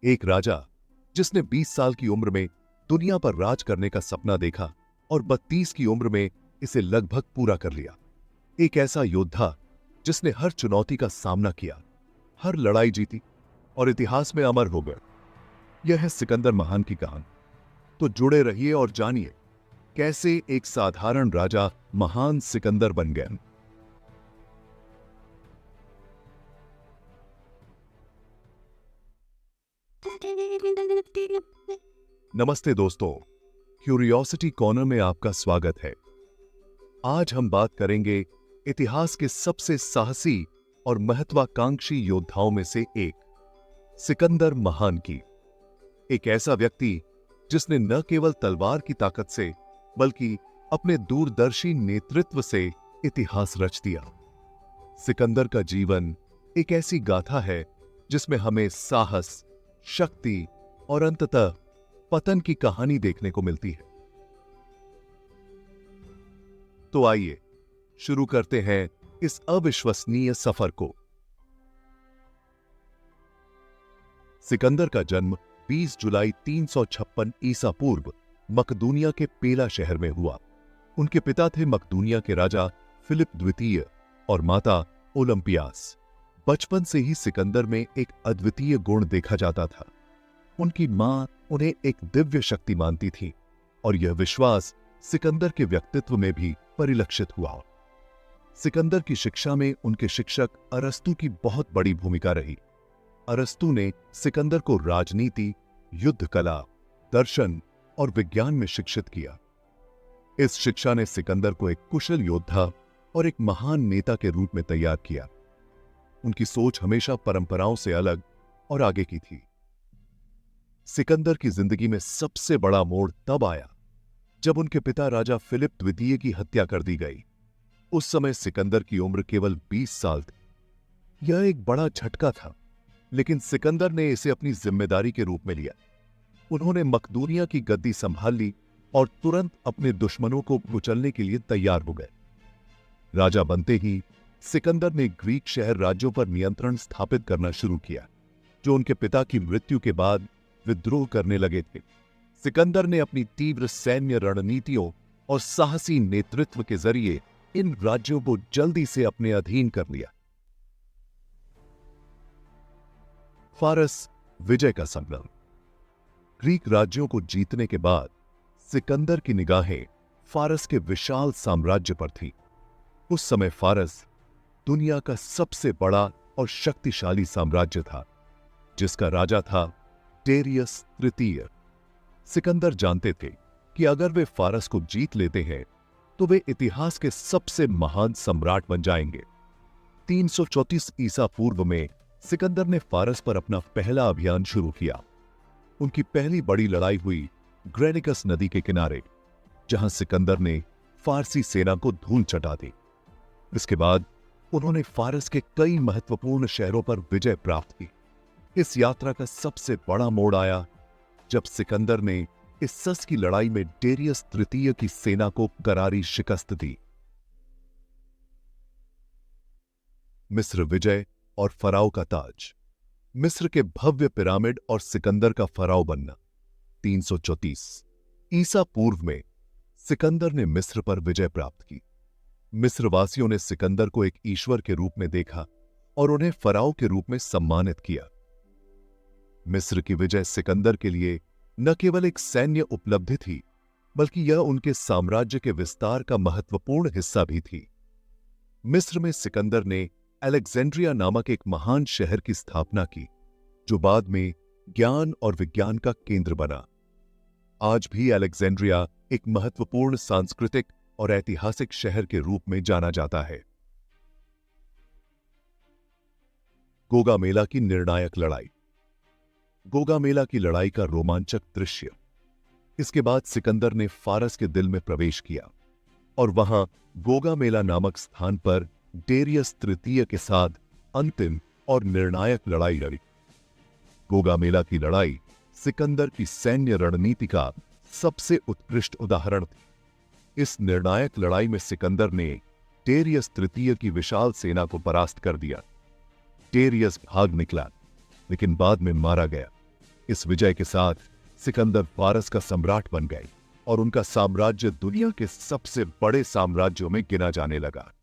एक राजा जिसने 20 साल की उम्र में दुनिया पर राज करने का सपना देखा और 32 की उम्र में इसे लगभग पूरा कर लिया। एक ऐसा योद्धा जिसने हर चुनौती का सामना किया, हर लड़ाई जीती और इतिहास में अमर हो गया। यह है सिकंदर महान की कहानी। तो जुड़े रहिए और जानिए कैसे एक साधारण राजा महान सिकंदर बन गया। नमस्ते दोस्तों, क्यूरियोसिटी कॉर्नर में आपका स्वागत है। आज हम बात करेंगे इतिहास के सबसे साहसी और महत्वाकांक्षी योद्धाओं में से एक, सिकंदर महान की। एक ऐसा व्यक्ति जिसने न केवल तलवार की ताकत से बल्कि अपने दूरदर्शी नेतृत्व से इतिहास रच दिया। सिकंदर का जीवन एक ऐसी गाथा है जिसमें हमें साहस, शक्ति और अंततः पतन की कहानी देखने को मिलती है। तो आइए शुरू करते हैं इस अविश्वसनीय सफर को। सिकंदर का जन्म 20 जुलाई 356 ईसा पूर्व मकदूनिया के पेला शहर में हुआ। उनके पिता थे मकदूनिया के राजा फिलिप द्वितीय और माता ओलंपियास। बचपन से ही सिकंदर में एक अद्वितीय गुण देखा जाता था। उनकी मां उन्हें एक दिव्य शक्ति मानती थी और यह विश्वास सिकंदर के व्यक्तित्व में भी परिलक्षित हुआ। सिकंदर की शिक्षा में उनके शिक्षक अरस्तु की बहुत बड़ी भूमिका रही। अरस्तु ने सिकंदर को राजनीति, युद्ध कला, दर्शन और विज्ञान में शिक्षित किया। इस शिक्षा ने सिकंदर को एक कुशल योद्धा और एक महान नेता के रूप में तैयार किया। उनकी सोच हमेशा परंपराओं से अलग और आगे की थी। सिकंदर की जिंदगी में सबसे बड़ा मोड़ तब आया जब उनके पिता राजा फिलिप द्वितीय की हत्या कर दी गई। उस समय सिकंदर की उम्र केवल 20 साल थी। यह एक बड़ा झटका था, लेकिन सिकंदर ने इसे अपनी जिम्मेदारी के रूप में लिया। उन्होंने मकदूनिया की गद्दी संभाल ली और तुरंत अपने दुश्मनों को कुचलने के लिए तैयार हो गए। राजा बनते ही सिकंदर ने ग्रीक शहर राज्यों पर नियंत्रण स्थापित करना शुरू किया, जो उनके पिता की मृत्यु के बाद विद्रोह करने लगे थे। सिकंदर ने अपनी तीव्र सैन्य रणनीतियों और साहसी नेतृत्व के जरिए इन राज्यों को जल्दी से अपने अधीन कर लिया। फारस विजय का संग्राम। ग्रीक राज्यों को जीतने के बाद सिकंदर की निगाहें फारस के विशाल साम्राज्य पर थी। उस समय फारस दुनिया का सबसे बड़ा और शक्तिशाली साम्राज्य था, जिसका राजा था डेरियस तृतीय। सिकंदर जानते थे कि अगर वे फारस को जीत लेते हैं तो वे इतिहास के सबसे महान सम्राट बन जाएंगे। 334 ईसा पूर्व में सिकंदर ने फारस पर अपना पहला अभियान शुरू किया। उनकी पहली बड़ी लड़ाई हुई ग्रेनिकस नदी के किनारे, जहां सिकंदर ने फारसी सेना को धूल चटा दी। इसके बाद उन्होंने फारस के कई महत्वपूर्ण शहरों पर विजय प्राप्त की। इस यात्रा का सबसे बड़ा मोड़ आया जब सिकंदर ने इस्सस की लड़ाई में डेरियस तृतीय की सेना को करारी शिकस्त दी। मिस्र विजय और फराओ का ताज। मिस्र के भव्य पिरामिड और सिकंदर का फराओ बनना। 334 ईसा पूर्व में सिकंदर ने मिस्र पर विजय प्राप्त की। मिस्रवासियों ने सिकंदर को एक ईश्वर के रूप में देखा और उन्हें फराओ के रूप में सम्मानित किया। मिस्र की विजय सिकंदर के लिए न केवल एक सैन्य उपलब्धि थी, बल्कि यह उनके साम्राज्य के विस्तार का महत्वपूर्ण हिस्सा भी थी। मिस्र में सिकंदर ने अलेक्जेंड्रिया नामक एक महान शहर की स्थापना की, जो बाद में ज्ञान और विज्ञान का केंद्र बना। आज भी अलेक्जेंड्रिया एक महत्वपूर्ण सांस्कृतिक और ऐतिहासिक शहर के रूप में जाना जाता है। गोगामेला की निर्णायक लड़ाई। गोगामेला की लड़ाई का रोमांचक दृश्य। इसके बाद सिकंदर ने फारस के दिल में प्रवेश किया और वहां गोगामेला नामक स्थान पर डेरियस तृतीय के साथ अंतिम और निर्णायक लड़ाई लड़ी। गोगामेला की लड़ाई सिकंदर की सैन्य रणनीति का सबसे उत्कृष्ट उदाहरण थी। इस निर्णायक लड़ाई में सिकंदर ने डेरियस तृतीय की विशाल सेना को परास्त कर दिया। डेरियस भाग निकला, लेकिन बाद में मारा गया। इस विजय के साथ सिकंदर फारस का सम्राट बन गए और उनका साम्राज्य दुनिया के सबसे बड़े साम्राज्यों में गिना जाने लगा।